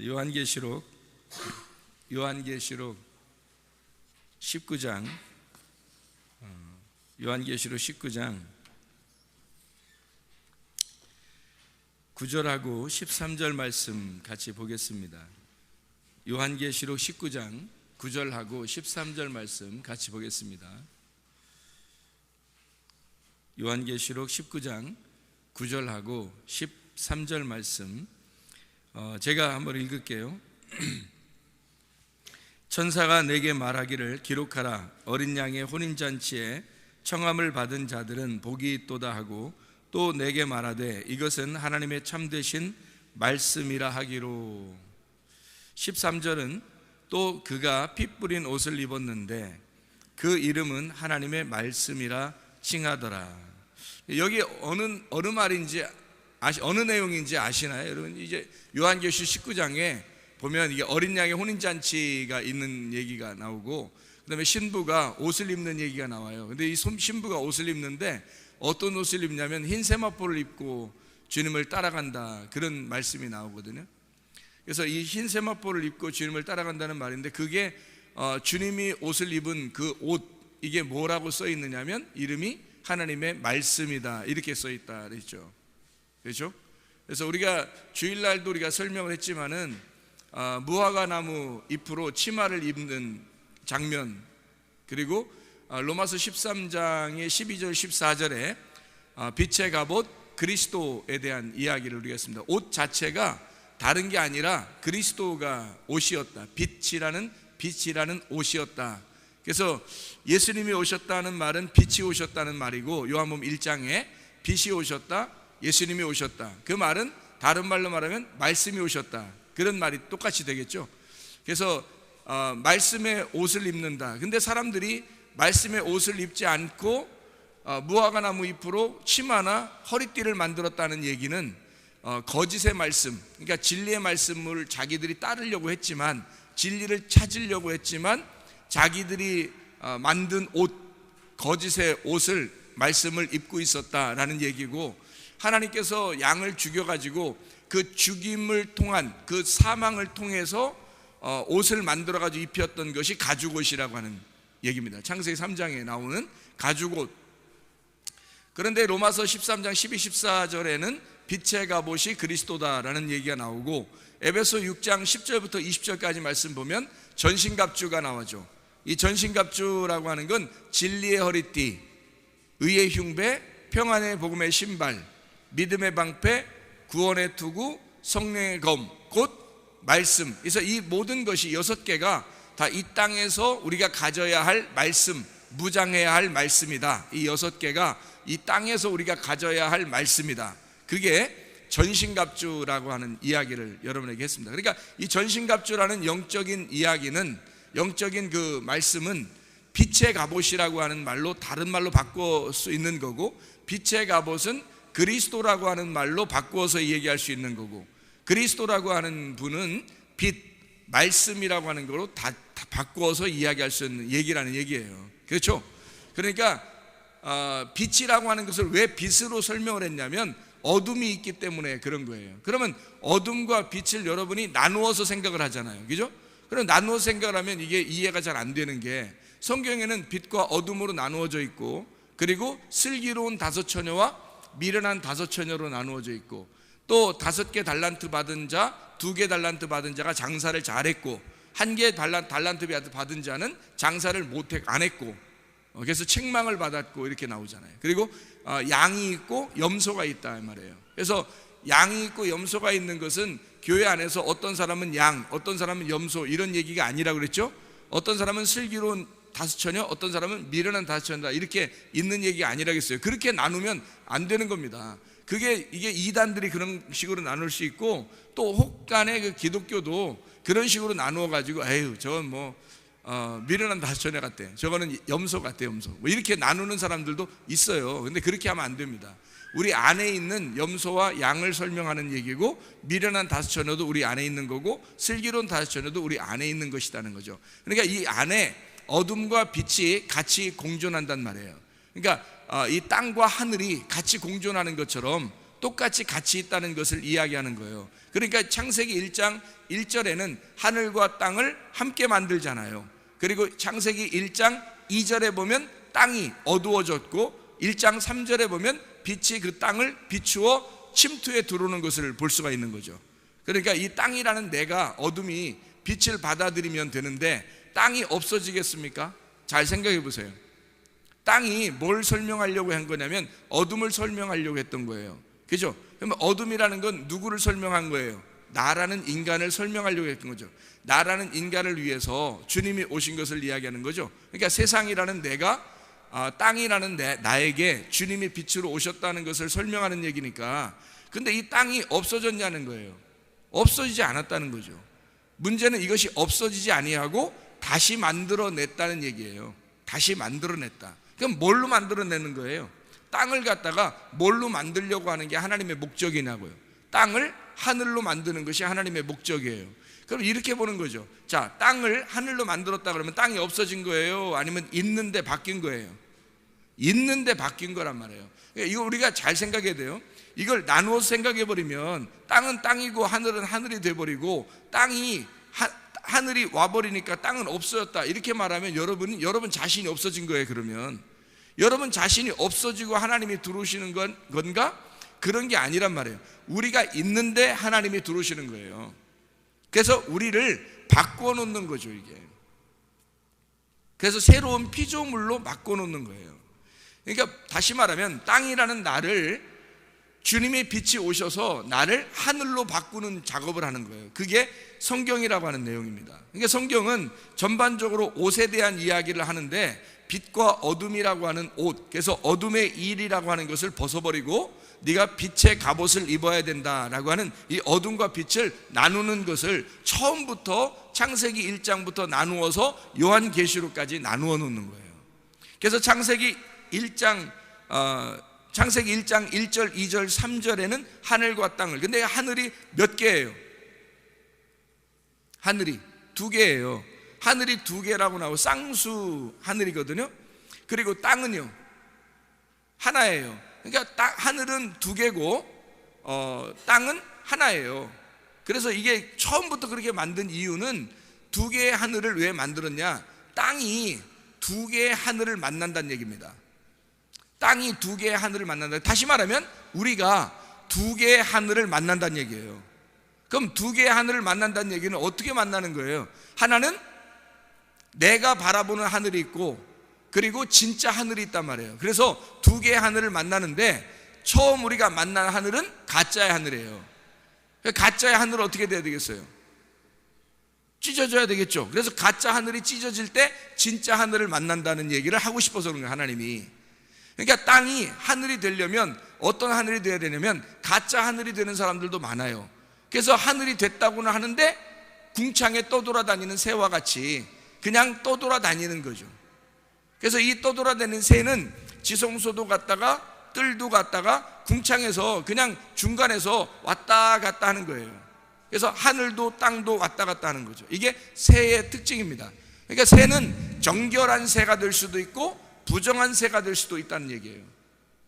요한계시록 19장 요한계시록 19장 9절하고 13절 말씀 같이 보겠습니다. 요한계시록 19장 9절하고 13절 말씀 같이 보겠습니다. 요한계시록 19장 9절하고 13절 말씀 제가 한번 읽을게요. 천사가 내게 말하기를 기록하라. 어린 양의 혼인잔치에 청함을 받은 자들은 복이 있도다 하고 또 내게 말하되 이것은 하나님의 참되신 말씀이라 하기로. 13절은 또 그가 피 뿌린 옷을 입었는데 그 이름은 하나님의 말씀이라 칭하더라. 여기 어느 말인지 어느 내용인지 아시나요? 여러분, 이제 요한계시록 19장에 보면 이게 어린 양의 혼인잔치가 있는 얘기가 나오고 그 다음에 신부가 옷을 입는 얘기가 나와요. 근데 이 신부가 옷을 입는데 어떤 옷을 입냐면 흰 세마포를 입고 주님을 따라간다, 그런 말씀이 나오거든요. 그래서 이 흰 세마포를 입고 주님을 따라간다는 말인데 그게 주님이 옷을 입은 그 옷, 이게 뭐라고 써 있느냐면 이름이 하나님의 말씀이다, 이렇게 써 있다 그랬죠. 그렇죠? 그래서 우리가 주일날도 우리가 설명을 했지만은 무화과 나무 잎으로 치마를 입는 장면, 그리고 로마서 13장의 12절 14절에 빛의 갑옷 그리스도에 대한 이야기를 우리가 했습니다. 옷 자체가 다른 게 아니라 그리스도가 옷이었다, 빛이라는 옷이었다. 그래서 예수님이 오셨다는 말은 빛이 오셨다는 말이고, 요한복음 1장에 빛이 오셨다, 예수님이 오셨다, 그 말은 다른 말로 말하면 말씀이 오셨다, 그런 말이 똑같이 되겠죠. 그래서 말씀의 옷을 입는다. 근데 사람들이 말씀의 옷을 입지 않고 무화과 나무 잎으로 치마나 허리띠를 만들었다는 얘기는 거짓의 말씀, 그러니까 진리의 말씀을 자기들이 따르려고 했지만, 진리를 찾으려고 했지만 자기들이 만든 옷, 거짓의 옷을, 말씀을 입고 있었다라는 얘기고, 하나님께서 양을 죽여가지고 그 죽임을 통한 그 사망을 통해서 옷을 만들어가지고 입혔던 것이 가죽옷이라고 하는 얘기입니다. 창세기 3장에 나오는 가죽옷. 그런데 로마서 13장 12, 14절에는 빛의 갑옷이 그리스도다라는 얘기가 나오고, 에베소 6장 10절부터 20절까지 말씀 보면 전신갑주가 나오죠. 이 전신갑주라고 하는 건 진리의 허리띠, 의의 흉배, 평안의 복음의 신발, 믿음의 방패, 구원의 투구, 성령의 검, 곧 말씀. 그래서 이 모든 것이 6개가 다 이 땅에서 우리가 가져야 할 말씀, 무장해야 할 말씀이다. 이 6개가 이 땅에서 우리가 가져야 할 말씀이다. 그게 전신갑주라고 하는 이야기를 여러분에게 했습니다. 그러니까 이 전신갑주라는 영적인 이야기는, 영적인 그 말씀은 빛의 갑옷이라고 하는 말로, 다른 말로 바꿀 수 있는 거고, 빛의 갑옷은 그리스도라고 하는 말로 바꾸어서 얘기할 수 있는 거고, 그리스도라고 하는 분은 빛, 말씀이라고 하는 거로 다 바꾸어서 이야기할 수 있는 얘기라는 얘기예요. 그렇죠? 그러니까 빛이라고 하는 것을 왜 빛으로 설명을 했냐면 어둠이 있기 때문에 그런 거예요. 그러면 어둠과 빛을 여러분이 나누어서 생각을 하잖아요. 그죠? 그럼 나누어서 생각을 하면 이게 이해가 잘 안 되는 게, 성경에는 빛과 어둠으로 나누어져 있고, 그리고 슬기로운 5처녀와 미련한 5처녀로 나누어져 있고, 또 5개 달란트 받은 자, 2개 달란트 받은 자가 장사를 잘했고, 1개 달란트 받은 자는 장사를 안 했고, 그래서 책망을 받았고, 이렇게 나오잖아요. 그리고 양이 있고 염소가 있다 이 말이에요. 그래서 양이 있고 염소가 있는 것은 교회 안에서 어떤 사람은 양, 어떤 사람은 염소, 이런 얘기가 아니라고 그랬죠. 어떤 사람은 슬기로운 5처녀, 어떤 사람은 미련한 5처녀다, 이렇게 있는 얘기가 아니라고 했어요. 그렇게 나누면 안 되는 겁니다. 이게 이단들이 그런 식으로 나눌 수 있고, 또 혹간의 그 기독교도 그런 식으로 나누어 가지고 에휴 저건 뭐 미련한 5처녀 같대, 저거는 염소 같대, 염소, 뭐 이렇게 나누는 사람들도 있어요. 근데 그렇게 하면 안 됩니다. 우리 안에 있는 염소와 양을 설명하는 얘기고, 미련한 5처녀도 우리 안에 있는 거고, 슬기로운 5처녀도 우리 안에 있는 것이라는 거죠. 그러니까 이 안에 어둠과 빛이 같이 공존한단 말이에요. 그러니까 이 땅과 하늘이 같이 공존하는 것처럼 똑같이 같이 있다는 것을 이야기하는 거예요. 그러니까 창세기 1장 1절에는 하늘과 땅을 함께 만들잖아요. 그리고 창세기 1장 2절에 보면 땅이 어두워졌고 1장 3절에 보면 빛이 그 땅을 비추어 침투에 들어오는 것을 볼 수가 있는 거죠. 그러니까 이 땅이라는 내가, 어둠이 빛을 받아들이면 되는데 땅이 없어지겠습니까? 잘 생각해 보세요. 땅이 뭘 설명하려고 한 거냐면 어둠을 설명하려고 했던 거예요. 그죠? 그러면 어둠이라는 건 누구를 설명한 거예요? 나라는 인간을 설명하려고 했던 거죠. 나라는 인간을 위해서 주님이 오신 것을 이야기하는 거죠. 그러니까 세상이라는 내가, 땅이라는 나에게 주님이 빛으로 오셨다는 것을 설명하는 얘기니까. 근데 이 땅이 없어졌냐는 거예요. 없어지지 않았다는 거죠. 문제는 이것이 없어지지 아니하고 다시 만들어냈다는 얘기예요. 다시 만들어냈다. 그럼 뭘로 만들어내는 거예요? 땅을 갖다가 뭘로 만들려고 하는 게 하나님의 목적이냐고요. 땅을 하늘로 만드는 것이 하나님의 목적이에요. 그럼 이렇게 보는 거죠. 자, 땅을 하늘로 만들었다 그러면 땅이 없어진 거예요? 아니면 있는데 바뀐 거예요? 있는데 바뀐 거란 말이에요. 이거 우리가 잘 생각해야 돼요. 이걸 나누어서 생각해 버리면 땅은 땅이고 하늘은 하늘이 돼버리고, 땅이 하늘이 와버리니까 땅은 없어졌다 이렇게 말하면 여러분 자신이 없어진 거예요. 그러면 여러분 자신이 없어지고 하나님이 들어오시는 건가? 그런 게 아니란 말이에요. 우리가 있는데 하나님이 들어오시는 거예요. 그래서 우리를 바꿔놓는 거죠, 이게. 그래서 새로운 피조물로 바꿔놓는 거예요. 그러니까 다시 말하면 땅이라는 나를, 주님의 빛이 오셔서 나를 하늘로 바꾸는 작업을 하는 거예요. 그게 성경이라고 하는 내용입니다. 그러니까 성경은 전반적으로 옷에 대한 이야기를 하는데, 빛과 어둠이라고 하는 옷, 그래서 어둠의 일이라고 하는 것을 벗어버리고 네가 빛의 갑옷을 입어야 된다라고 하는 이 어둠과 빛을 나누는 것을 처음부터 창세기 1장부터 나누어서 요한계시록까지 나누어 놓는 거예요. 그래서 창세기 1장 1절, 2절, 3절에는 하늘과 땅을, 근데 하늘이 몇 개예요? 하늘이 두 개예요. 하늘이 두 개라고 나오고 쌍수 하늘이거든요. 그리고 땅은요 하나예요. 그러니까 하늘은 두 개고 땅은 하나예요. 그래서 이게 처음부터 그렇게 만든 이유는 두 개의 하늘을 왜 만들었냐? 땅이 두 개의 하늘을 만난다는 얘기입니다. 땅이 두 개의 하늘을 만난다. 다시 말하면 우리가 두 개의 하늘을 만난다는 얘기예요. 그럼 두 개의 하늘을 만난다는 얘기는 어떻게 만나는 거예요? 하나는 내가 바라보는 하늘이 있고, 그리고 진짜 하늘이 있단 말이에요. 그래서 두 개의 하늘을 만나는데 처음 우리가 만난 하늘은 가짜의 하늘이에요. 가짜의 하늘은 어떻게 돼야 되겠어요? 찢어져야 되겠죠. 그래서 가짜 하늘이 찢어질 때 진짜 하늘을 만난다는 얘기를 하고 싶어서 그런 거예요, 하나님이. 그러니까 땅이 하늘이 되려면 어떤 하늘이 돼야 되냐면 가짜 하늘이 되는 사람들도 많아요. 그래서 하늘이 됐다고는 하는데 궁창에 떠돌아다니는 새와 같이 그냥 떠돌아다니는 거죠. 그래서 이 떠돌아다니는 새는 지성소도 갔다가 뜰도 갔다가 궁창에서 그냥 중간에서 왔다 갔다 하는 거예요. 그래서 하늘도 땅도 왔다 갔다 하는 거죠. 이게 새의 특징입니다. 그러니까 새는 정결한 새가 될 수도 있고 부정한 새가 될 수도 있다는 얘기예요.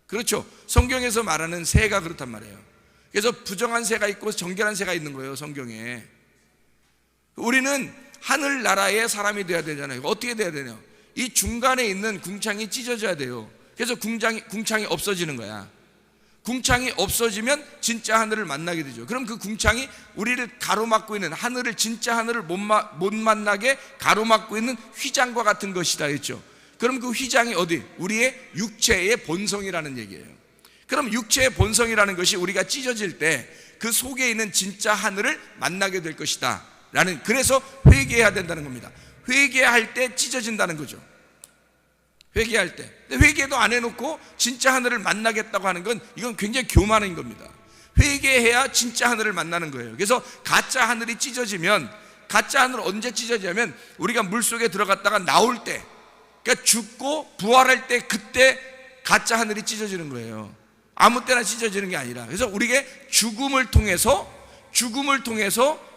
그렇죠? 성경에서 말하는 새가 그렇단 말이에요. 그래서 부정한 새가 있고 정결한 새가 있는 거예요, 성경에. 우리는 하늘나라의 사람이 돼야 되잖아요. 어떻게 돼야 되냐? 이 중간에 있는 궁창이 찢어져야 돼요. 그래서 궁창이 없어지는 거야. 궁창이 없어지면 진짜 하늘을 만나게 되죠. 그럼 그 궁창이 우리를 가로막고 있는, 하늘을, 진짜 하늘을 못 만나게 가로막고 있는 휘장과 같은 것이다 했죠. 그럼 그 휘장이 어디? 우리의 육체의 본성이라는 얘기예요. 그럼 육체의 본성이라는 것이 우리가 찢어질 때 그 속에 있는 진짜 하늘을 만나게 될 것이다 라는, 그래서 회개해야 된다는 겁니다. 회개할 때 찢어진다는 거죠. 회개할 때. 근데 회개도 안 해놓고 진짜 하늘을 만나겠다고 하는 건 이건 굉장히 교만인 겁니다. 회개해야 진짜 하늘을 만나는 거예요. 그래서 가짜 하늘이 찢어지면, 가짜 하늘 언제 찢어지냐면 우리가 물속에 들어갔다가 나올 때, 그러니까 죽고 부활할 때, 그때 가짜 하늘이 찢어지는 거예요. 아무 때나 찢어지는 게 아니라. 그래서 우리에게 죽음을 통해서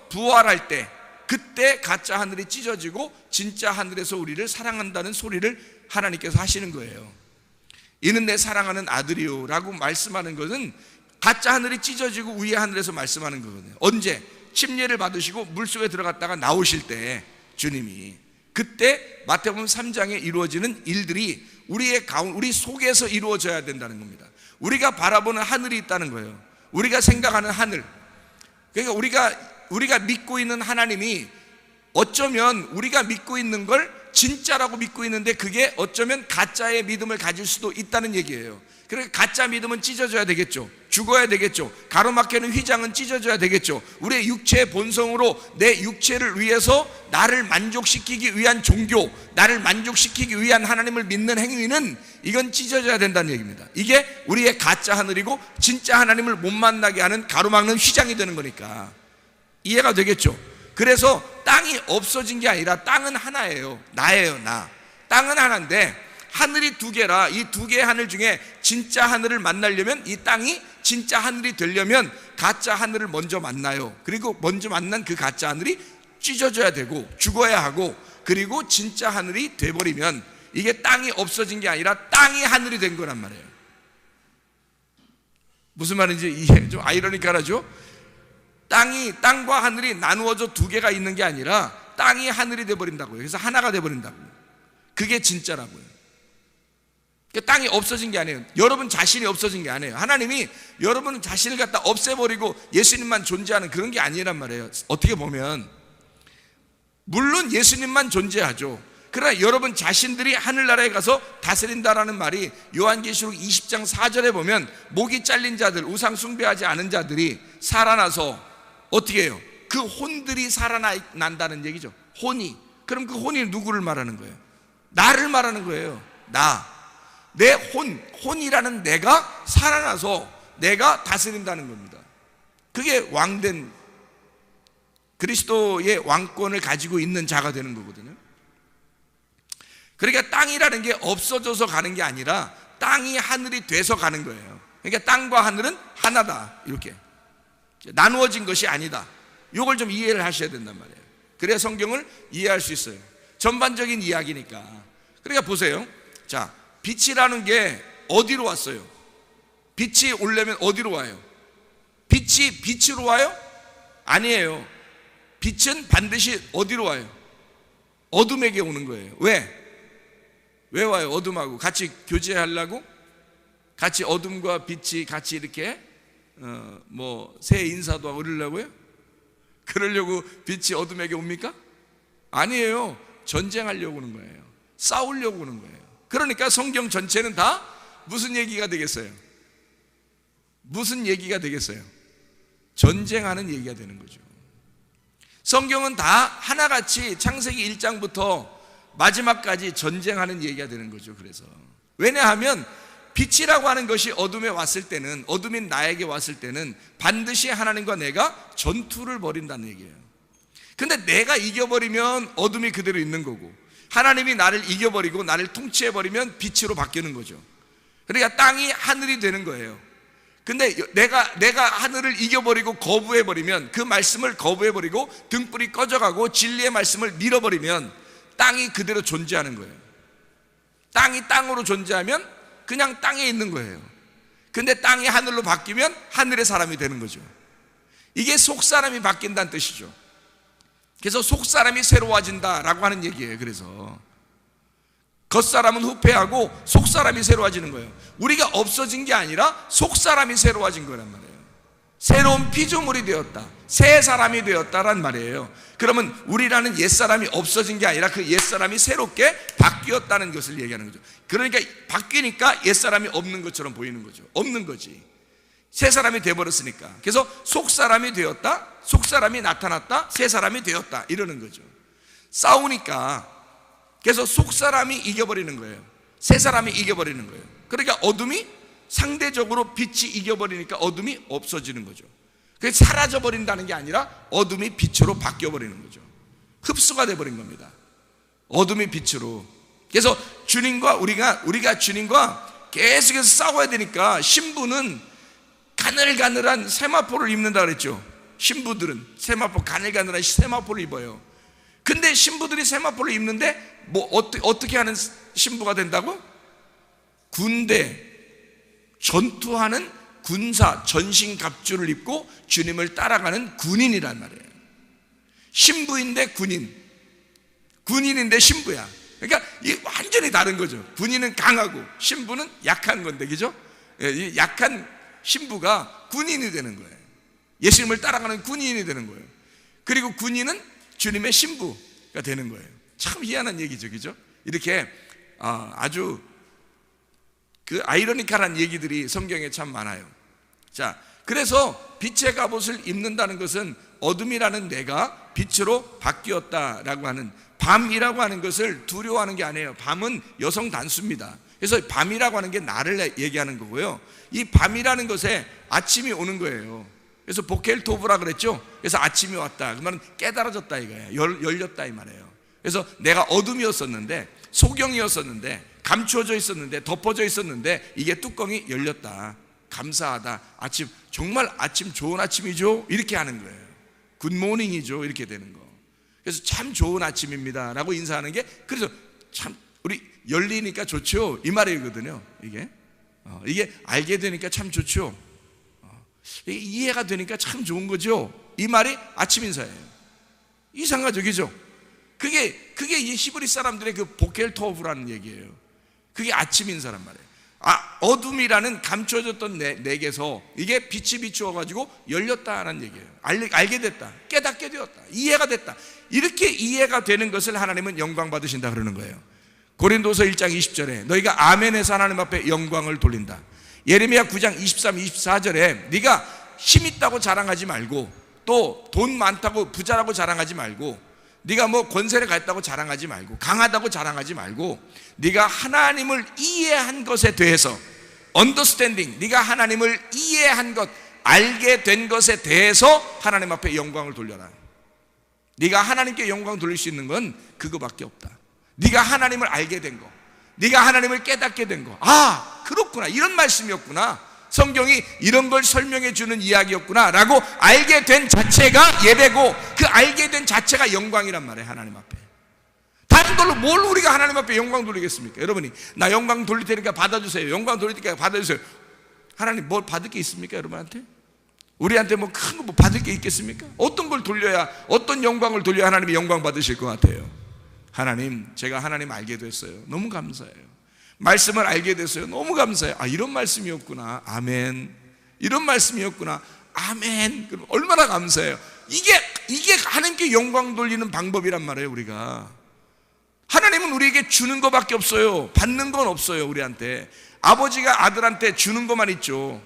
부활할 때, 그때 가짜 하늘이 찢어지고 진짜 하늘에서 우리를 사랑한다는 소리를 하나님께서 하시는 거예요. 이는 내 사랑하는 아들이요 라고 말씀하는 것은 가짜 하늘이 찢어지고 위에 하늘에서 말씀하는 거거든요. 언제? 침례를 받으시고 물속에 들어갔다가 나오실 때 주님이, 그때 마태복음 3장에 이루어지는 일들이 우리 속에서 이루어져야 된다는 겁니다. 우리가 바라보는 하늘이 있다는 거예요. 우리가 생각하는 하늘. 그러니까 우리가 믿고 있는 하나님이 어쩌면 우리가 믿고 있는 걸 진짜라고 믿고 있는데 그게 어쩌면 가짜의 믿음을 가질 수도 있다는 얘기예요. 그러니까 가짜 믿음은 찢어져야 되겠죠. 죽어야 되겠죠. 가로막히는 휘장은 찢어져야 되겠죠. 우리의 육체의 본성으로 내 육체를 위해서 나를 만족시키기 위한 종교, 나를 만족시키기 위한 하나님을 믿는 행위는 이건 찢어져야 된다는 얘기입니다. 이게 우리의 가짜 하늘이고 진짜 하나님을 못 만나게 하는 가로막는 휘장이 되는 거니까 이해가 되겠죠. 그래서 땅이 없어진 게 아니라 땅은 하나예요. 나예요, 나. 땅은 하나인데 하늘이 두 개라 이 두 개의 하늘 중에 진짜 하늘을 만나려면, 이 땅이 진짜 하늘이 되려면 가짜 하늘을 먼저 만나요. 그리고 먼저 만난 그 가짜 하늘이 찢어져야 되고 죽어야 하고, 그리고 진짜 하늘이 돼버리면 이게 땅이 없어진 게 아니라 땅이 하늘이 된 거란 말이에요. 무슨 말인지 이해 좀 아이러니컬하죠? 땅과 하늘이 나누어져 두 개가 있는 게 아니라 땅이 하늘이 돼버린다고요. 그래서 하나가 돼버린다고요. 그게 진짜라고요. 땅이 없어진 게 아니에요. 여러분 자신이 없어진 게 아니에요. 하나님이 여러분 자신을 갖다 없애버리고 예수님만 존재하는 그런 게 아니란 말이에요. 어떻게 보면 물론 예수님만 존재하죠. 그러나 여러분 자신들이 하늘나라에 가서 다스린다라는 말이 요한계시록 20장 4절에 보면 목이 잘린 자들, 우상 숭배하지 않은 자들이 살아나서 어떻게 해요? 그 혼들이 살아난다는 얘기죠. 혼이. 그럼 그 혼이 누구를 말하는 거예요? 나를 말하는 거예요. 내 혼이라는 내가 살아나서 내가 다스린다는 겁니다. 그게 왕된 그리스도의 왕권을 가지고 있는 자가 되는 거거든요. 그러니까 땅이라는 게 없어져서 가는 게 아니라 땅이 하늘이 돼서 가는 거예요. 그러니까 땅과 하늘은 하나다, 이렇게 나누어진 것이 아니다. 이걸 좀 이해를 하셔야 된단 말이에요. 그래야 성경을 이해할 수 있어요. 전반적인 이야기니까. 그러니까 보세요. 자, 빛이라는 게 어디로 왔어요? 빛이 오려면 어디로 와요? 빛이 빛으로 와요? 아니에요. 빛은 반드시 어디로 와요? 어둠에게 오는 거예요. 왜 와요? 어둠하고 같이 교제하려고? 같이 어둠과 빛이 같이 이렇게 새 인사도 하고 그러려고요? 그러려고 빛이 어둠에게 옵니까? 아니에요. 전쟁하려고 오는 거예요. 싸우려고 오는 거예요. 그러니까 성경 전체는 다 무슨 얘기가 되겠어요? 무슨 얘기가 되겠어요? 전쟁하는 얘기가 되는 거죠. 성경은 다 하나같이 창세기 1장부터 마지막까지 전쟁하는 얘기가 되는 거죠. 그래서 왜냐하면 빛이라고 하는 것이 어둠에 왔을 때는, 어둠인 나에게 왔을 때는 반드시 하나님과 내가 전투를 벌인다는 얘기예요. 근데 내가 이겨버리면 어둠이 그대로 있는 거고, 하나님이 나를 이겨버리고 나를 통치해버리면 빛으로 바뀌는 거죠. 그러니까 땅이 하늘이 되는 거예요. 근데 내가 하늘을 이겨버리고 거부해버리면, 그 말씀을 거부해버리고 등불이 꺼져가고 진리의 말씀을 밀어버리면 땅이 그대로 존재하는 거예요. 땅이 땅으로 존재하면 그냥 땅에 있는 거예요. 근데 땅이 하늘로 바뀌면 하늘의 사람이 되는 거죠. 이게 속사람이 바뀐다는 뜻이죠. 그래서 속사람이 새로워진다라고 하는 얘기예요. 그래서 겉사람은 후패하고 속사람이 새로워지는 거예요. 우리가 없어진 게 아니라 속사람이 새로워진 거란 말이에요. 새로운 피조물이 되었다, 새 사람이 되었다란 말이에요. 그러면 우리라는 옛사람이 없어진 게 아니라 그 옛사람이 새롭게 바뀌었다는 것을 얘기하는 거죠. 그러니까 바뀌니까 옛사람이 없는 것처럼 보이는 거죠. 없는 거지. 새 사람이 되어버렸으니까. 그래서 속사람이 되었다, 속사람이 나타났다, 새 사람이 되었다, 이러는 거죠. 싸우니까 그래서 속사람이 이겨버리는 거예요. 새 사람이 이겨버리는 거예요. 그러니까 어둠이 상대적으로 빛이 이겨버리니까 어둠이 없어지는 거죠. 그게 사라져버린다는 게 아니라 어둠이 빛으로 바뀌어버리는 거죠. 흡수가 돼버린 겁니다. 어둠이 빛으로. 그래서 주님과 우리가 주님과 계속해서 싸워야 되니까 신부는 가늘가늘한 세마포를 입는다 그랬죠. 신부들은 가늘가늘한 세마포를 입어요. 근데 신부들이 세마포를 입는데 어떻게 하는 신부가 된다고? 전투하는 군사 전신갑주를 입고 주님을 따라가는 군인이란 말이에요. 신부인데 군인인데 신부야. 그러니까 이게 완전히 다른 거죠. 군인은 강하고 신부는 약한 건데, 그죠? 이 약한 신부가 군인이 되는 거예요. 예수님을 따라가는 군인이 되는 거예요. 그리고 군인은 주님의 신부가 되는 거예요. 참 희한한 얘기죠, 그죠? 이렇게 아주 그 아이러니컬한 얘기들이 성경에 참 많아요. 자, 그래서 빛의 갑옷을 입는다는 것은 어둠이라는 내가 빛으로 바뀌었다라고 하는, 밤이라고 하는 것을 두려워하는 게 아니에요. 밤은 여성 단수입니다. 그래서 밤이라고 하는 게 나를 얘기하는 거고요. 이 밤이라는 것에 아침이 오는 거예요. 그래서 보켈 토브라 그랬죠. 그래서 아침이 왔다, 그 말은 깨달아졌다 이거예요. 열렸다 이 말이에요. 그래서 내가 어둠이었었는데, 소경이었었는데, 감추어져 있었는데, 덮어져 있었는데, 이게 뚜껑이 열렸다. 감사하다. 아침, 정말 아침 좋은 아침이죠, 이렇게 하는 거예요. 굿모닝이죠, 이렇게 되는 거. 그래서 참 좋은 아침입니다 라고 인사하는 게, 그래서 참 우리 열리니까 좋죠, 이 말이거든요. 이게 알게 되니까 참 좋죠, 이게 이해가 되니까 참 좋은 거죠, 이 말이 아침 인사예요. 이상하죠, 그죠? 그게 이 히브리 사람들의 그 보켈 토브라는 얘기예요. 그게 아침 인사란 말이에요. 어둠이라는 감춰졌던 내게서 이게 빛이 비추어가지고 열렸다는 얘기예요. 알게 됐다, 깨닫게 되었다, 이해가 됐다. 이렇게 이해가 되는 것을 하나님은 영광 받으신다 그러는 거예요. 고린도서 1장 20절에 너희가 아멘에서 하나님 앞에 영광을 돌린다. 예레미야 9장 23, 24절에 네가 힘 있다고 자랑하지 말고, 또 돈 많다고 부자라고 자랑하지 말고, 네가 뭐 권세를 갖다고 자랑하지 말고, 강하다고 자랑하지 말고, 네가 하나님을 이해한 것에 대해서, understanding, 네가 하나님을 이해한 것, 알게 된 것에 대해서 하나님 앞에 영광을 돌려라. 네가 하나님께 영광 돌릴 수 있는 건 그거밖에 없다. 네가 하나님을 알게 된 거, 네가 하나님을 깨닫게 된 거, 그렇구나, 이런 말씀이었구나, 성경이 이런 걸 설명해 주는 이야기였구나 라고 알게 된 자체가 예배고, 그 알게 된 자체가 영광이란 말이에요. 하나님 앞에 다른 걸로 뭘 우리가 하나님 앞에 영광 돌리겠습니까? 여러분이 나 영광 돌릴 테니까 받아주세요, 영광 돌릴 테니까 받아주세요. 하나님 뭘 받을 게 있습니까? 여러분한테? 우리한테 뭐 큰 거 뭐 받을 게 있겠습니까? 어떤 걸 돌려야, 어떤 영광을 돌려야 하나님이 영광 받으실 것 같아요? 하나님, 제가 하나님 알게 됐어요, 너무 감사해요. 말씀을 알게 됐어요, 너무 감사해요. 이런 말씀이었구나, 아멘. 이런 말씀이었구나, 아멘. 그럼 얼마나 감사해요. 이게 하나님께 영광 돌리는 방법이란 말이에요. 우리가, 하나님은 우리에게 주는 것밖에 없어요. 받는 건 없어요. 우리한테 아버지가 아들한테 주는 것만 있죠.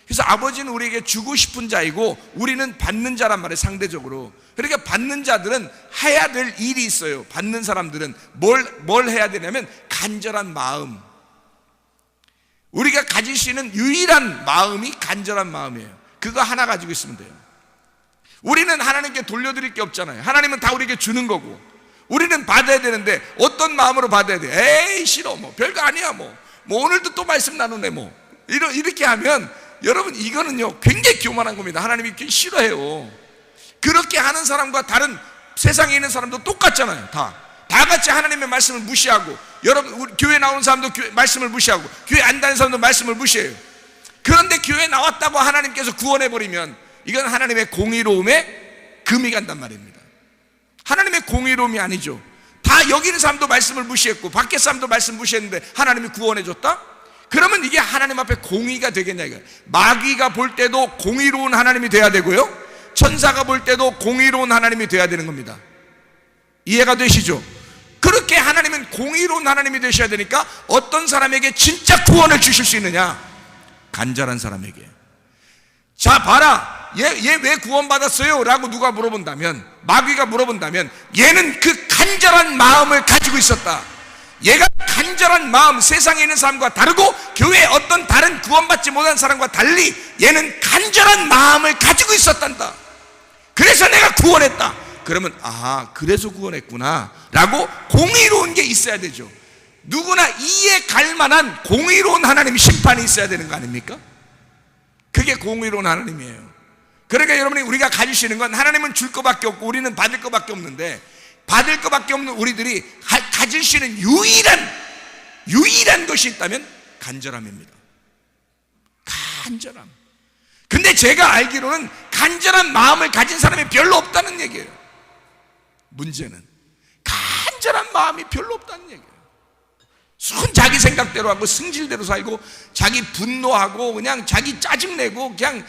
그래서 아버지는 우리에게 주고 싶은 자이고 우리는 받는 자란 말이에요, 상대적으로. 그러니까 받는 자들은 해야 될 일이 있어요. 받는 사람들은 뭘 해야 되냐면 간절한 마음. 우리가 가질 수 있는 유일한 마음이 간절한 마음이에요. 그거 하나 가지고 있으면 돼요. 우리는 하나님께 돌려드릴 게 없잖아요. 하나님은 다 우리에게 주는 거고, 우리는 받아야 되는데 어떤 마음으로 받아야 돼? 에이 싫어, 뭐 별거 아니야, 뭐 오늘도 또 말씀 나누네, 뭐 이렇게 하면, 여러분 이거는요 굉장히 교만한 겁니다. 하나님이 싫어해요. 그렇게 하는 사람과 다른 세상에 있는 사람도 똑같잖아요. 다 같이 하나님의 말씀을 무시하고, 여러분 우리 교회 나오는 사람도 말씀을 무시하고, 교회 안 다니는 사람도 말씀을 무시해요. 그런데 교회 나왔다고 하나님께서 구원해버리면 이건 하나님의 공의로움에 금이 간단 말입니다. 하나님의 공의로움이 아니죠. 다 여기 있는 사람도 말씀을 무시했고 밖에 사람도 말씀 무시했는데 하나님이 구원해줬다? 그러면 이게 하나님 앞에 공의가 되겠냐 이거예요. 마귀가 볼 때도 공의로운 하나님이 돼야 되고요, 천사가 볼 때도 공의로운 하나님이 돼야 되는 겁니다. 이해가 되시죠? 그렇게 하나님은 공의로운 하나님이 되셔야 되니까 어떤 사람에게 진짜 구원을 주실 수 있느냐? 간절한 사람에게. 자 봐라, 얘 왜 구원받았어요? 라고 누가 물어본다면, 마귀가 물어본다면, 얘는 그 간절한 마음을 가지고 있었다. 얘가 간절한 마음, 세상에 있는 사람과 다르고 교회에 어떤 다른 구원받지 못한 사람과 달리 얘는 간절한 마음을 가지고 있었단다. 그래서 내가 구원했다. 그러면 그래서 구원했구나 라고 공의로운 게 있어야 되죠. 누구나 이해 갈 만한 공의로운 하나님 심판이 있어야 되는 거 아닙니까? 그게 공의로운 하나님이에요. 그러니까 여러분이 우리가 가질 수 있는 건, 하나님은 줄 것밖에 없고 우리는 받을 것밖에 없는데, 받을 것밖에 없는 우리들이 가질 수 있는 유일한 것이 있다면 간절함입니다. 간절함. 근데 제가 알기로는 간절한 마음을 가진 사람이 별로 없다는 얘기예요. 문제는 간절한 마음이 별로 없다는 얘기예요. 순 자기 생각대로 하고 승질대로 살고 자기 분노하고 그냥 자기 짜증내고 그냥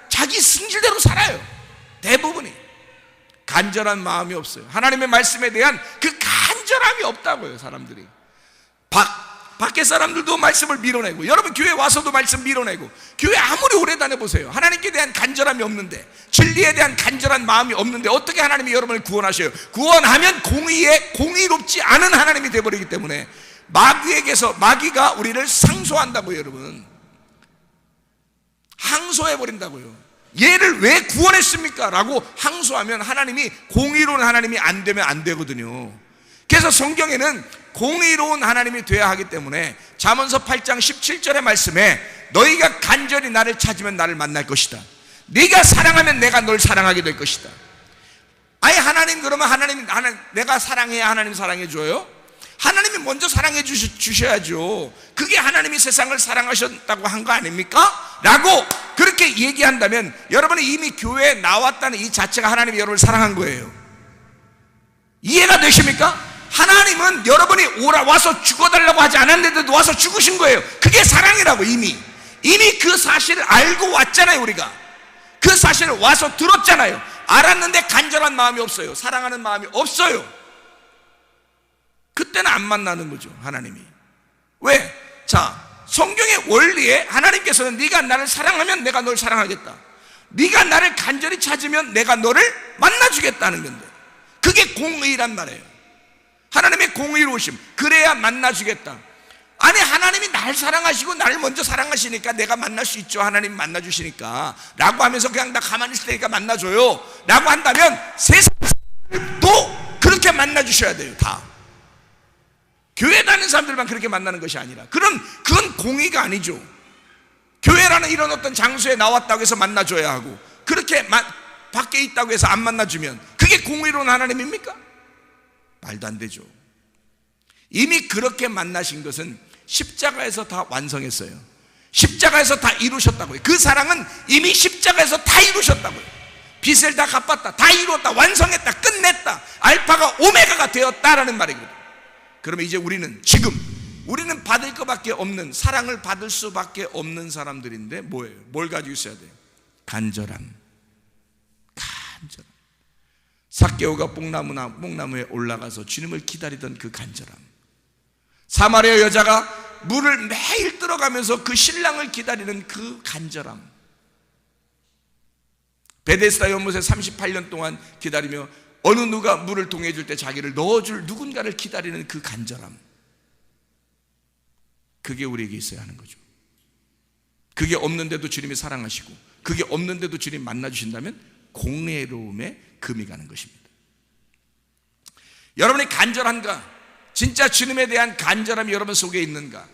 자기 승질대로 살아요. 대부분이 간절한 마음이 없어요. 하나님의 말씀에 대한 그 간절함이 없다고요. 사람들이 밖에 사람들도 말씀을 밀어내고, 여러분 교회 와서도 말씀 밀어내고, 교회 아무리 오래 다녀보세요. 하나님께 대한 간절함이 없는데, 진리에 대한 간절한 마음이 없는데 어떻게 하나님이 여러분을 구원하셔요? 구원하면 공의롭지 않은 하나님이 되어버리기 때문에 마귀가 우리를 상소한다고요. 여러분, 항소해버린다고요. 얘를 왜 구원했습니까? 라고 항소하면 하나님이 공의로운 하나님이 안 되면 안 되거든요. 그래서 성경에는 공의로운 하나님이 되어야 하기 때문에 잠언서 8장 17절의 말씀에 너희가 간절히 나를 찾으면 나를 만날 것이다. 네가 사랑하면 내가 널 사랑하게 될 것이다. 아예 하나님, 그러면 하나님 내가 사랑해야 하나님 사랑해 줘요? 하나님이 먼저 사랑해 주셔야죠. 그게 하나님이 세상을 사랑하셨다고 한 거 아닙니까? 라고 그렇게 얘기한다면 여러분이 이미 교회에 나왔다는 이 자체가 하나님이 여러분을 사랑한 거예요. 이해가 되십니까? 하나님은 여러분이 와서 죽어달라고 하지 않았는데도 와서 죽으신 거예요. 그게 사랑이라고. 이미 그 사실을 알고 왔잖아요. 우리가 그 사실을 와서 들었잖아요. 알았는데 간절한 마음이 없어요. 사랑하는 마음이 없어요. 그때는 안 만나는 거죠. 하나님이. 왜? 자, 성경의 원리에 하나님께서는 네가 나를 사랑하면 내가 널 사랑하겠다, 네가 나를 간절히 찾으면 내가 너를 만나주겠다는 건데, 그게 공의란 말이에요. 하나님의 공의로우심, 그래야 만나주겠다. 아니, 하나님이 날 사랑하시고 나를 먼저 사랑하시니까 내가 만날 수 있죠. 하나님 만나주시니까 라고 하면서 그냥 나 가만히 있을 테니까 만나줘요 라고 한다면 세상도 그렇게 만나주셔야 돼요. 다 교회 다니는 사람들만 그렇게 만나는 것이 아니라, 그건 공의가 아니죠. 교회라는 이런 어떤 장소에 나왔다고 해서 만나줘야 하고, 그렇게 밖에 있다고 해서 안 만나주면 그게 공의로운 하나님입니까? 말도 안 되죠. 이미 그렇게 만나신 것은 십자가에서 다 완성했어요. 십자가에서 다 이루셨다고요. 그 사랑은 이미 십자가에서 다 이루셨다고요. 빚을 다 갚았다, 다 이루었다, 완성했다, 끝냈다, 알파가 오메가가 되었다라는 말이거든요. 그러면 이제 우리는 받을 것밖에 없는, 사랑을 받을 수밖에 없는 사람들인데 뭐예요? 뭘 가지고 있어야 돼요? 간절함. 삭개오가 뽕나무에 올라가서 주님을 기다리던 그 간절함, 사마리아 여자가 물을 매일 들어가면서 그 신랑을 기다리는 그 간절함, 베데스다 연못에 38년 동안 기다리며 어느 누가 물을 동해줄 때 자기를 넣어줄 누군가를 기다리는 그 간절함, 그게 우리에게 있어야 하는 거죠. 그게 없는데도 주님이 사랑하시고, 그게 없는데도 주님 만나주신다면 공의로움에 금이 가는 것입니다. 여러분이 간절한가? 진짜 주님에 대한 간절함이 여러분 속에 있는가?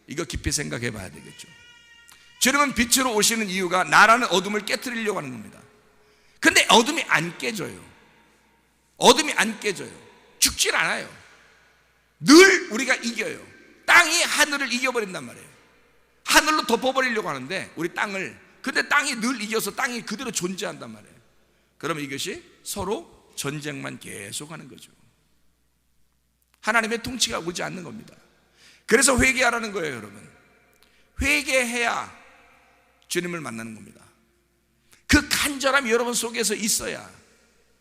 이거 깊이 생각해 봐야 되겠죠. 주님은 빛으로 오시는 이유가 나라는 어둠을 깨트리려고 하는 겁니다. 근데 어둠이 안 깨져요. 어둠이 안 깨져요. 죽질 않아요. 늘 우리가 이겨요. 땅이 하늘을 이겨버린단 말이에요. 하늘로 덮어버리려고 하는데 우리 땅을, 근데 땅이 늘 이겨서 땅이 그대로 존재한단 말이에요. 그러면 이것이 서로 전쟁만 계속하는 거죠. 하나님의 통치가 오지 않는 겁니다. 그래서 회개하라는 거예요. 여러분, 회개해야 주님을 만나는 겁니다. 그 간절함이 여러분 속에서 있어야,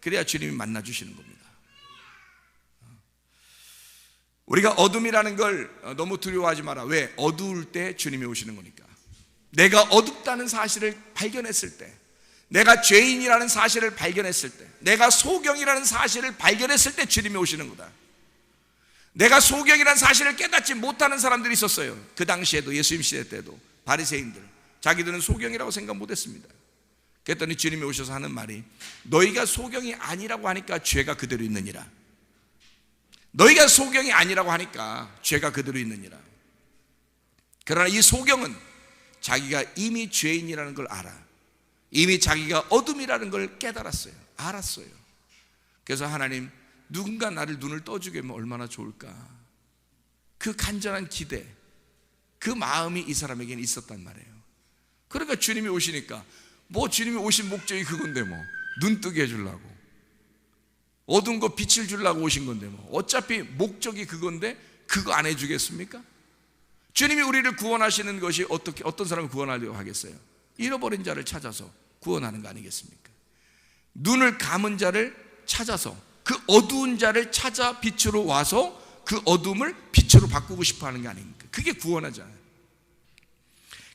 그래야 주님이 만나주시는 겁니다. 우리가 어둠이라는 걸 너무 두려워하지 마라. 왜? 어두울 때 주님이 오시는 거니까. 내가 어둡다는 사실을 발견했을 때, 내가 죄인이라는 사실을 발견했을 때, 내가 소경이라는 사실을 발견했을 때 주님이 오시는 거다. 내가 소경이라는 사실을 깨닫지 못하는 사람들이 있었어요. 그 당시에도, 예수님 시대 때도 바리새인들, 자기들은 소경이라고 생각 못했습니다. 그랬더니 주님이 오셔서 하는 말이, 너희가 소경이 아니라고 하니까 죄가 그대로 있느니라. 너희가 소경이 아니라고 하니까 죄가 그대로 있느니라. 그러나 이 소경은 자기가 이미 죄인이라는 걸 알아. 이미 자기가 어둠이라는 걸 깨달았어요. 알았어요. 그래서 하나님, 누군가 나를 눈을 떠주게 하면 얼마나 좋을까. 그 간절한 기대, 그 마음이 이 사람에게는 있었단 말이에요. 그러니까 주님이 오시니까 뭐 주님이 오신 목적이 그건데 뭐 눈 뜨게 해주려고, 어두운 거 빛을 주려고 오신 건데 뭐 어차피 목적이 그건데 그거 안 해주겠습니까? 주님이 우리를 구원하시는 것이 어떤 사람을 구원하려고 하겠어요? 잃어버린 자를 찾아서 구원하는 거 아니겠습니까? 눈을 감은 자를 찾아서, 그 어두운 자를 찾아 빛으로 와서 그 어둠을 빛으로 바꾸고 싶어 하는 게 아닙니까? 그게 구원하잖아요.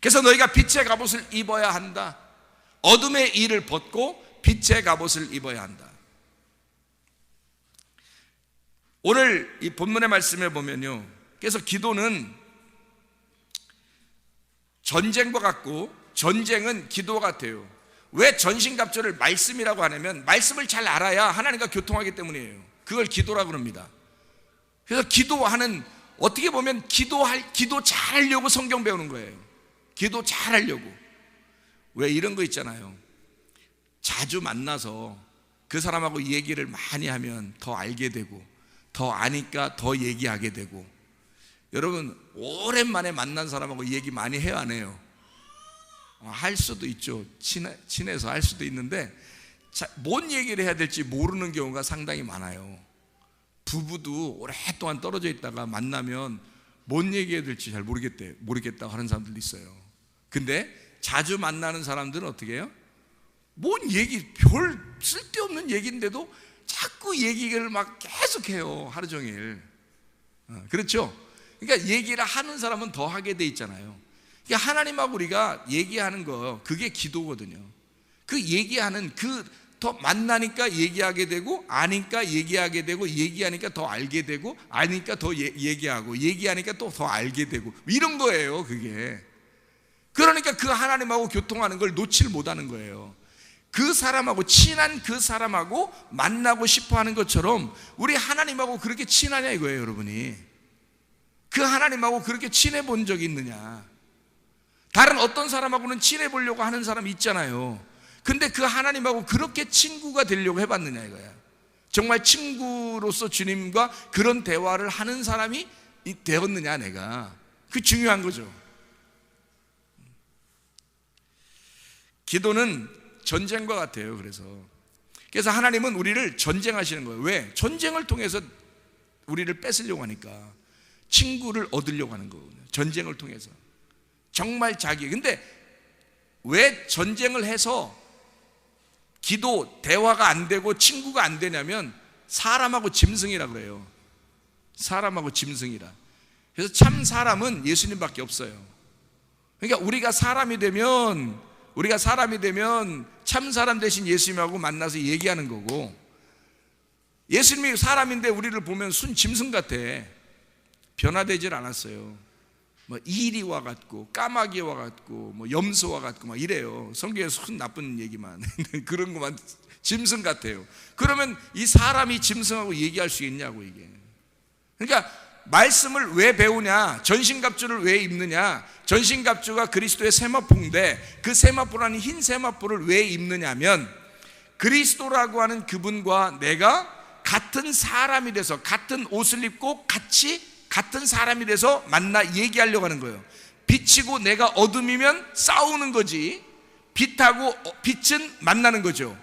그래서 너희가 빛의 갑옷을 입어야 한다. 어둠의 일을 벗고 빛의 갑옷을 입어야 한다. 오늘 이 본문의 말씀에 보면요, 그래서 기도는 전쟁과 같고 전쟁은 기도 같아요. 왜 전신갑주를 말씀이라고 하냐면 말씀을 잘 알아야 하나님과 교통하기 때문이에요. 그걸 기도라고 합니다. 그래서 기도하는, 어떻게 보면 기도 잘하려고 성경 배우는 거예요. 기도 잘하려고. 왜 이런 거 있잖아요. 자주 만나서 그 사람하고 얘기를 많이 하면 더 알게 되고, 더 아니까 더 얘기하게 되고. 여러분, 오랜만에 만난 사람하고 얘기 많이 해요, 안 해요? 할 수도 있죠. 친해서 할 수도 있는데 뭔 얘기를 해야 될지 모르는 경우가 상당히 많아요. 부부도 오랫동안 떨어져 있다가 만나면 뭔 얘기해야 될지 잘 모르겠다고 하는 사람들도 있어요. 근데 자주 만나는 사람들은 어떻게 해요? 뭔 얘기, 별 쓸데없는 얘기인데도 자꾸 얘기를 막 계속해요, 하루 종일. 그렇죠? 그러니까 얘기를 하는 사람은 더 하게 돼 있잖아요. 그러니까 하나님하고 우리가 얘기하는 거, 그게 기도거든요. 그 얘기하는, 더 만나니까 얘기하게 되고, 아니까 얘기하게 되고, 얘기하니까 더 알게 되고, 아니까 더 얘기하고, 얘기하니까 또 더 알게 되고, 이런 거예요, 그게. 그러니까 그 하나님하고 교통하는 걸 놓칠 못하는 거예요. 그 사람하고, 친한 그 사람하고 만나고 싶어 하는 것처럼 우리 하나님하고 그렇게 친하냐 이거예요, 여러분이. 그 하나님하고 그렇게 친해 본 적이 있느냐. 다른 어떤 사람하고는 친해 보려고 하는 사람이 있잖아요. 근데 그 하나님하고 그렇게 친구가 되려고 해봤느냐 이거야. 정말 친구로서 주님과 그런 대화를 하는 사람이 되었느냐, 내가. 그게 중요한 거죠. 기도는 전쟁과 같아요. 그래서 하나님은 우리를 전쟁하시는 거예요. 왜? 전쟁을 통해서 우리를 뺏으려고 하니까. 친구를 얻으려고 하는 거거든요. 전쟁을 통해서. 정말 근데 왜 전쟁을 해서 기도, 대화가 안 되고 친구가 안 되냐면 사람하고 짐승이라고 그래요. 사람하고 짐승이라. 그래서 참 사람은 예수님밖에 없어요. 그러니까 우리가 사람이 되면 참 사람 대신 예수님하고 만나서 얘기하는 거고, 예수님이 사람인데 우리를 보면 순 짐승 같아. 변화되질 않았어요. 뭐 이리와 같고 까마귀와 같고 뭐 염소와 같고 막 이래요. 성경에서 순 나쁜 얘기만 그런 것만, 짐승 같아요. 그러면 이 사람이 짐승하고 얘기할 수 있냐고, 이게. 그러니까 말씀을 왜 배우냐, 전신갑주를 왜 입느냐. 전신갑주가 그리스도의 세마포인데 그 세마포라는 흰 세마포를 왜 입느냐면 그리스도라고 하는 그분과 내가 같은 사람이 돼서, 같은 옷을 입고 같은 사람이 돼서 만나 얘기하려고 하는 거예요. 빛이고 내가 어둠이면 싸우는 거지, 빛은 만나는 거죠.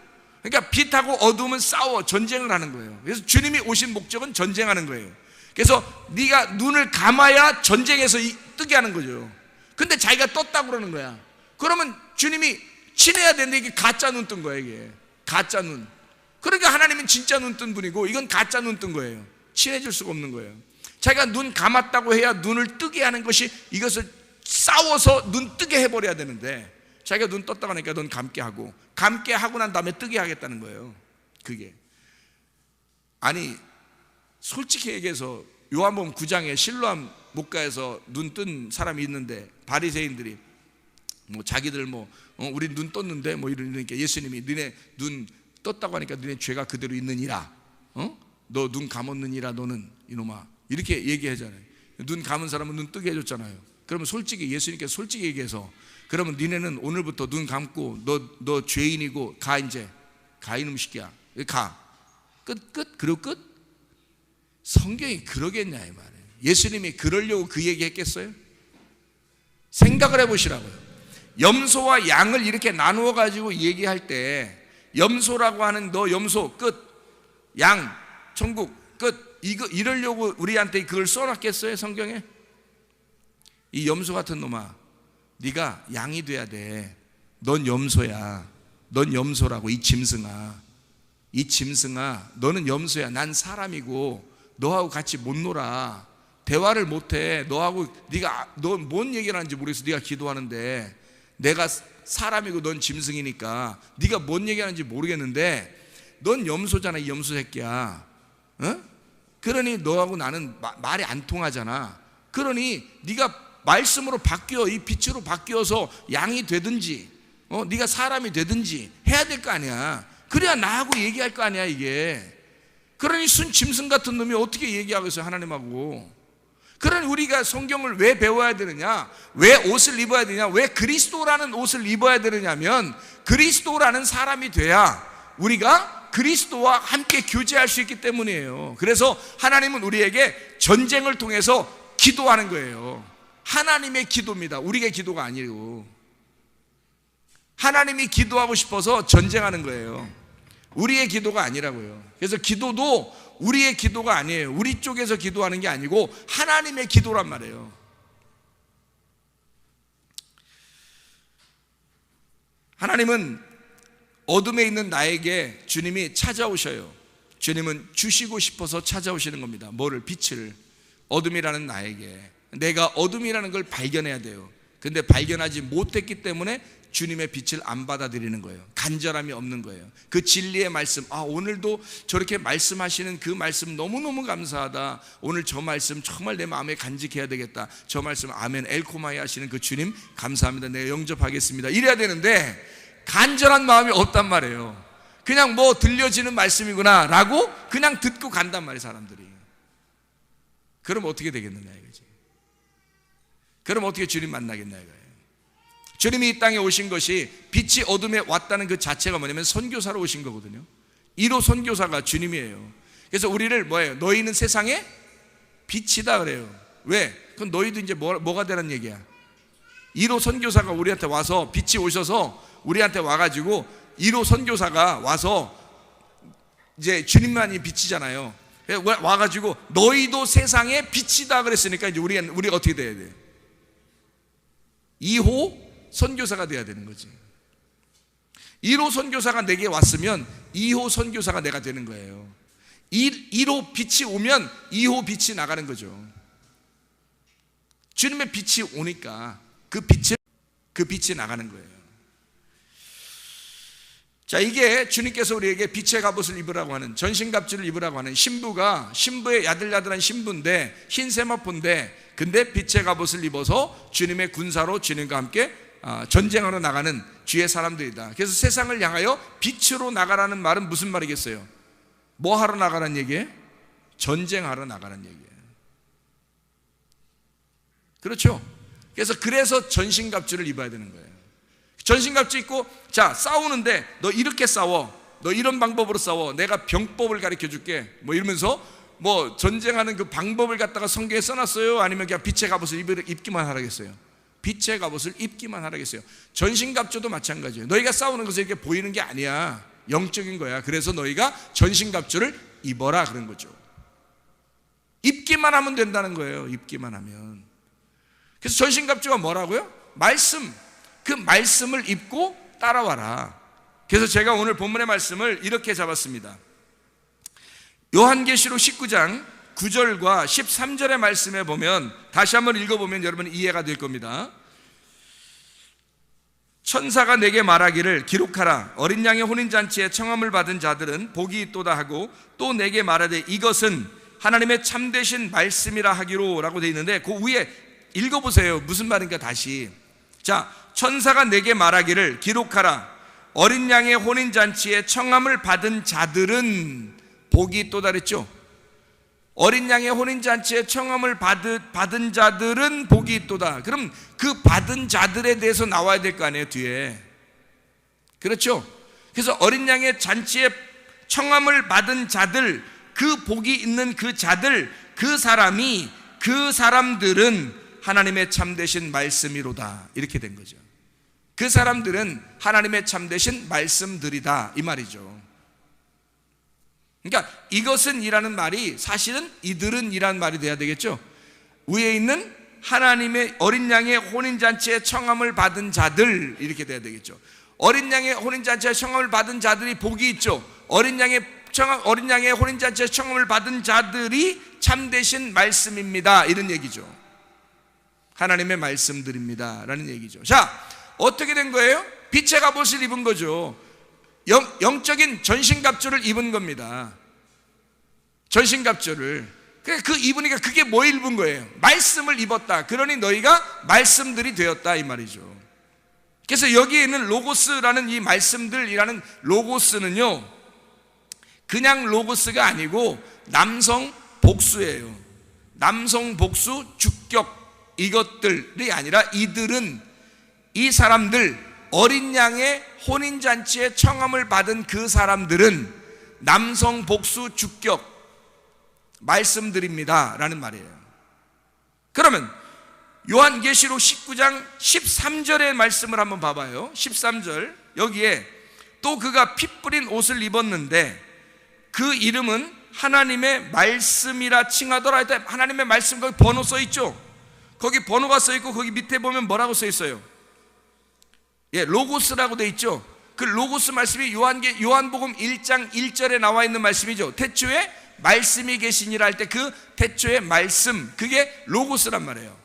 그러니까 빛하고 어둠은 싸워, 전쟁을 하는 거예요. 그래서 주님이 오신 목적은 전쟁하는 거예요. 그래서 네가 눈을 감아야 전쟁에서 뜨게 하는 거죠. 근데 자기가 떴다고 그러는 거야. 그러면 주님이 친해야 되는데 이게 가짜 눈 뜬 거야, 이게. 가짜 눈. 그러니까 하나님은 진짜 눈 뜬 분이고 이건 가짜 눈 뜬 거예요. 친해질 수가 없는 거예요. 자기가 눈 감았다고 해야 눈을 뜨게 하는 것이, 이것을 싸워서 눈 뜨게 해버려야 되는데 자기가 눈 떴다고 하니까 눈 감게 하고 난 다음에 뜨게 하겠다는 거예요. 그게. 아니, 솔직히 얘기해서 요한복음 9장에 실로암 목가에서 눈 뜬 사람이 있는데 바리새인들이 뭐 자기들 우리 눈 떴는데 뭐 이러니까 예수님이 너네 눈 떴다고 하니까 너네 죄가 그대로 있느니라. 너 눈 감았느니라 너는 이놈아. 이렇게 얘기하잖아요. 눈 감은 사람은 눈 뜨게 해줬잖아요. 그러면 솔직히 예수님께서 솔직히 얘기해서, 그러면 니네는 오늘부터 눈 감고 너 죄인이고 가, 이제 가, 이놈 새끼야, 가. 끝. 그리고 끝. 성경이 그러겠냐 이 말이에요. 예수님이 그러려고 그 얘기 했겠어요? 생각을 해보시라고요. 염소와 양을 이렇게 나누어 가지고 얘기할 때 염소라고 하는 너 염소 끝, 양 천국 끝, 이러려고 우리한테 그걸 써놨겠어요 성경에? 이 염소 같은 놈아, 네가 양이 돼야 돼. 넌 염소야. 넌 염소라고. 이 짐승아, 너는 염소야. 난 사람이고 너하고 같이 못 놀아. 대화를 못해. 너 뭔 얘기를 하는지 모르겠어. 네가 기도하는데 내가 사람이고 넌 짐승이니까 네가 뭔 얘기하는지 모르겠는데 넌 염소잖아. 이 염소 새끼야. 어? 그러니 너하고 나는 말이 안 통하잖아. 그러니 네가 말씀으로 바뀌어, 이 빛으로 바뀌어서 양이 되든지 네가 사람이 되든지 해야 될 거 아니야. 그래야 나하고 얘기할 거 아니야 이게. 그러니 순 짐승 같은 놈이 어떻게 얘기하겠어요 하나님하고. 그러니 우리가 성경을 왜 배워야 되느냐, 왜 옷을 입어야 되냐, 왜 그리스도라는 옷을 입어야 되느냐면 그리스도라는 사람이 돼야 우리가 그리스도와 함께 교제할 수 있기 때문이에요. 그래서 하나님은 우리에게 전쟁을 통해서 기도하는 거예요. 하나님의 기도입니다. 우리의 기도가 아니고 하나님이 기도하고 싶어서 전쟁하는 거예요. 우리의 기도가 아니라고요. 그래서 기도도 우리의 기도가 아니에요. 우리 쪽에서 기도하는 게 아니고 하나님의 기도란 말이에요. 하나님은 어둠에 있는 나에게 주님이 찾아오셔요. 주님은 주시고 싶어서 찾아오시는 겁니다. 뭐를? 빛을. 어둠이라는 나에게. 내가 어둠이라는 걸 발견해야 돼요. 근데 발견하지 못했기 때문에 주님의 빛을 안 받아들이는 거예요. 간절함이 없는 거예요. 그 진리의 말씀, 오늘도 저렇게 말씀하시는 그 말씀 너무너무 감사하다. 오늘 저 말씀 정말 내 마음에 간직해야 되겠다. 저 말씀 아멘 엘코마이 하시는 그 주님 감사합니다. 내가 영접하겠습니다. 이래야 되는데 간절한 마음이 없단 말이에요. 그냥 뭐 들려지는 말씀이구나 라고 그냥 듣고 간단 말이에요 사람들이. 그럼 어떻게 되겠느냐 이거지. 그럼 어떻게 주님 만나겠냐 이거예요. 주님이 이 땅에 오신 것이 빛이 어둠에 왔다는 그 자체가 뭐냐면 선교사로 오신 거거든요. 1호 선교사가 주님이에요. 그래서 우리를 뭐예요? 너희는 세상의 빛이다 그래요. 왜? 그럼 너희도 이제 뭐가 되는 얘기야? 1호 선교사가 우리한테 와서, 빛이 오셔서 우리한테 와가지고 1호 선교사가 와서 이제 주님만이 빛이잖아요. 와가지고 너희도 세상의 빛이다 그랬으니까 이제 우리가 어떻게 돼야 돼? 2호 선교사가 돼야 되는 거지. 1호 선교사가 내게 왔으면 2호 선교사가 내가 되는 거예요. 1호 빛이 오면 2호 빛이 나가는 거죠. 주님의 빛이 오니까 그 빛이 나가는 거예요. 자, 이게 주님께서 우리에게 빛의 갑옷을 입으라고 하는, 전신갑주를 입으라고 하는, 신부의 야들야들한 신부인데, 흰 세마포인데, 근데 빛의 갑옷을 입어서 주님의 군사로 주님과 함께 전쟁하러 나가는 주의 사람들이다. 그래서 세상을 향하여 빛으로 나가라는 말은 무슨 말이겠어요? 뭐 하러 나가라는 얘기예요? 전쟁하러 나가라는 얘기예요. 그렇죠? 그래서 전신갑주를 입어야 되는 거예요. 전신갑주 입고, 자, 싸우는데 너 이렇게 싸워, 너 이런 방법으로 싸워, 내가 병법을 가르쳐 줄게, 뭐 이러면서 뭐 전쟁하는 그 방법을 갖다가 성경에 써놨어요? 아니면 그냥 빛의 갑옷을 입기만 하라겠어요? 빛의 갑옷을 입기만 하라겠어요. 전신갑주도 마찬가지예요. 너희가 싸우는 것을 이렇게 보이는 게 아니야. 영적인 거야. 그래서 너희가 전신갑주를 입어라 그런 거죠. 입기만 하면 된다는 거예요. 입기만 하면. 그래서 전신갑주가 뭐라고요? 말씀. 그 말씀을 입고 따라와라. 그래서 제가 오늘 본문의 말씀을 이렇게 잡았습니다. 요한계시록 19장 9절과 13절의 말씀에 보면, 다시 한번 읽어보면 여러분 이해가 될 겁니다. 천사가 내게 말하기를 기록하라. 어린 양의 혼인잔치에 청함을 받은 자들은 복이 있도다 하고, 또 내게 말하되 이것은 하나님의 참되신 말씀이라 하기로 라고 되어 있는데, 그 위에 읽어보세요. 무슨 말인가 다시. 자, 천사가 내게 말하기를 기록하라. 어린 양의 혼인잔치에 청함을 받은 자들은 복이 있도다 그랬죠. 어린 양의 혼인잔치에 청함을 받은 자들은 복이 있도다. 그럼 그 받은 자들에 대해서 나와야 될 거 아니에요 뒤에. 그렇죠. 그래서 어린 양의 잔치에 청함을 받은 자들, 그 복이 있는 그 자들, 그 사람들은 하나님의 참되신 말씀이로다. 이렇게 된 거죠. 그 사람들은 하나님의 참되신 말씀들이다 이 말이죠. 그러니까 이것은 이라는 말이 사실은 이들은 이란 말이 돼야 되겠죠. 위에 있는 하나님의 어린 양의 혼인잔치에 청함을 받은 자들 이렇게 돼야 되겠죠. 어린 양의 혼인잔치에 청함을 받은 자들이 복이 있죠. 어린 양의 혼인잔치에 청함을 받은 자들이 참되신 말씀입니다 이런 얘기죠. 하나님의 말씀들입니다 라는 얘기죠. 자, 어떻게 된 거예요? 빛의 갑옷을 입은 거죠. 영적인 전신갑주를 입은 겁니다. 전신갑주를. 그 입으니까 그게 뭐 입은 거예요? 말씀을 입었다. 그러니 너희가 말씀들이 되었다 이 말이죠. 그래서 여기에 있는 로고스라는 이 말씀들이라는 로고스는요, 그냥 로고스가 아니고 남성 복수예요. 남성 복수 주격 이것들이 아니라 이들은 이 사람들 어린 양의 혼인잔치에 청함을 받은 그 사람들은 남성 복수 주격 말씀드립니다 라는 말이에요. 그러면 요한계시록 19장 13절의 말씀을 한번 봐봐요. 13절 여기에 또 그가 피 뿌린 옷을 입었는데 그 이름은 하나님의 말씀이라 칭하더라 할 때 하나님의 말씀 거기 번호 써 있죠. 거기 번호가 써 있고 거기 밑에 보면 뭐라고 써 있어요? 예, 로고스라고 돼 있죠. 그 로고스 말씀이 요한복음 1장 1절에 나와 있는 말씀이죠. 태초에 말씀이 계시니라 할 때 그 태초의 말씀, 그게 로고스란 말이에요.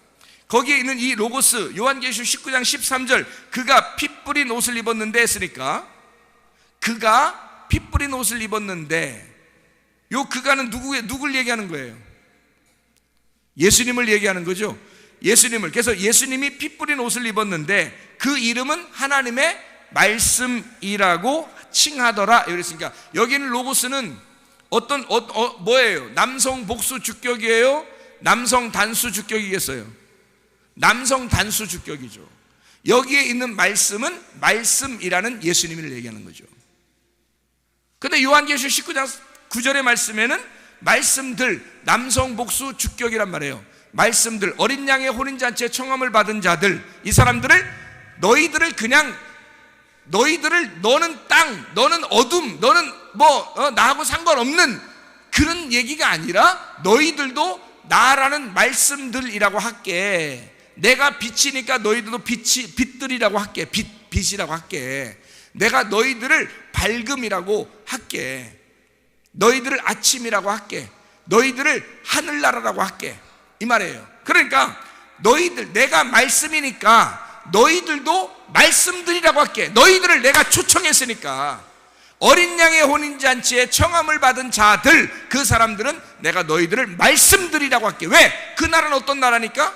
거기에 있는 이 로고스, 요한계시록 19장 13절 그가 피 뿌린 옷을 입었는데 했으니까 그가 피 뿌린 옷을 입었는데 요 그가는 누굴 얘기하는 거예요? 예수님을 얘기하는 거죠. 예수님을. 그래서 예수님이 피 뿌린 옷을 입었는데 그 이름은 하나님의 말씀이라고 칭하더라 이랬으니까 여기는 로고스는 뭐예요? 남성 복수 주격이에요? 남성 단수 주격이겠어요? 남성 단수 주격이죠. 여기에 있는 말씀은 말씀이라는 예수님을 얘기하는 거죠. 근데 요한계시록 19장 9절의 말씀에는 말씀들 남성 복수 주격이란 말이에요. 말씀들 어린 양의 혼인잔치에 청함을 받은 자들 이 사람들을 너희들을 너는 땅 너는 어둠 너는 나하고 상관없는 그런 얘기가 아니라 너희들도 나라는 말씀들이라고 할게. 내가 빛이니까 너희들도 빛들이라고 할게. 빛이라고 할게. 내가 너희들을 밝음이라고 할게. 너희들을 아침이라고 할게. 너희들을 하늘나라라고 할게 이 말이에요. 그러니까 내가 말씀이니까 너희들도 말씀들이라고 할게. 너희들을 내가 초청했으니까 어린 양의 혼인잔치에 청함을 받은 자들 그 사람들은 내가 너희들을 말씀들이라고 할게. 왜? 그 나라는 어떤 나라니까?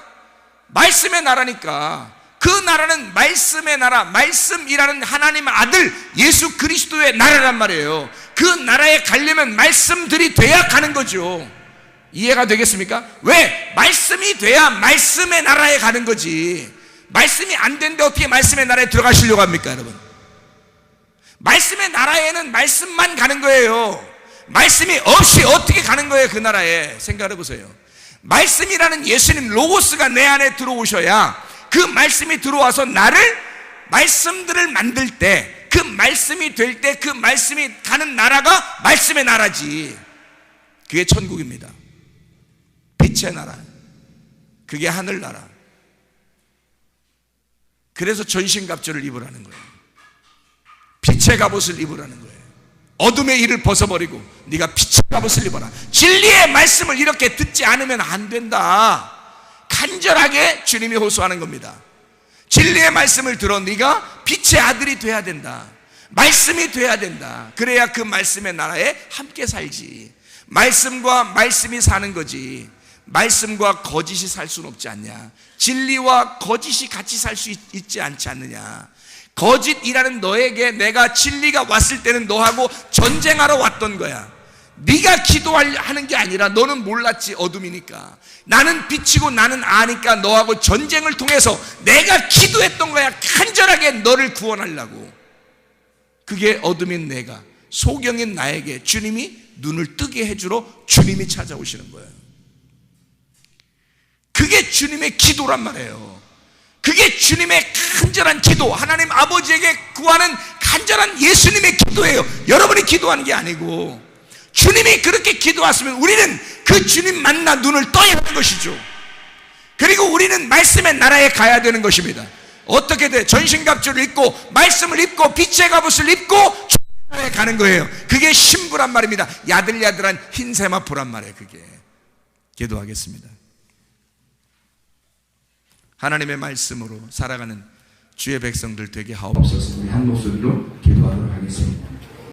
말씀의 나라니까. 그 나라는 말씀의 나라, 말씀이라는 하나님의 아들 예수 그리스도의 나라란 말이에요. 그 나라에 가려면 말씀들이 돼야 가는 거죠. 이해가 되겠습니까? 왜? 말씀이 돼야 말씀의 나라에 가는 거지. 말씀이 안 되는데 어떻게 말씀의 나라에 들어가시려고 합니까 여러분? 말씀의 나라에는 말씀만 가는 거예요. 말씀이 없이 어떻게 가는 거예요 그 나라에? 생각해 보세요. 말씀이라는 예수님 로고스가 내 안에 들어오셔야 그 말씀이 들어와서 나를 말씀들을 만들 때 그 말씀이 될 때 그 말씀이 가는 나라가 말씀의 나라지. 그게 천국입니다. 빛의 나라. 그게 하늘나라. 그래서 전신갑주를 입으라는 거예요. 빛의 갑옷을 입으라는 거예요. 어둠의 일을 벗어버리고 네가 빛의 갑옷을 입어라. 진리의 말씀을 이렇게 듣지 않으면 안 된다. 간절하게 주님이 호소하는 겁니다. 진리의 말씀을 들어 네가 빛의 아들이 돼야 된다. 말씀이 돼야 된다. 그래야 그 말씀의 나라에 함께 살지. 말씀과 말씀이 사는 거지. 말씀과 거짓이 살 수는 없지 않냐. 진리와 거짓이 같이 살 수 있지 않지 않느냐. 거짓이라는 너에게 내가 진리가 왔을 때는 너하고 전쟁하러 왔던 거야. 네가 기도하는 게 아니라 너는 몰랐지. 어둠이니까. 나는 빛이고 나는 아니까 너하고 전쟁을 통해서 내가 기도했던 거야. 간절하게 너를 구원하려고. 그게 어둠인 내가, 소경인 나에게 주님이 눈을 뜨게 해주러 주님이 찾아오시는 거예요. 그게 주님의 기도란 말이에요. 그게 주님의 간절한 기도, 하나님 아버지에게 구하는 간절한 예수님의 기도예요. 여러분이 기도하는 게 아니고 주님이 그렇게 기도하시면 우리는 그 주님 만나 눈을 떠야 하는 것이죠. 그리고 우리는 말씀의 나라에 가야 되는 것입니다. 어떻게 돼? 전신갑주를 입고 말씀을 입고 빛의 갑옷을 입고 주님의 나라에 가는 거예요. 그게 신부란 말입니다. 야들야들한 흰 세마포란 말이에요. 그게. 기도하겠습니다. 하나님의 말씀으로 살아가는 주의 백성들 되게 하옵소서. 우리 한 목소리로 기도하도록 하겠습니다.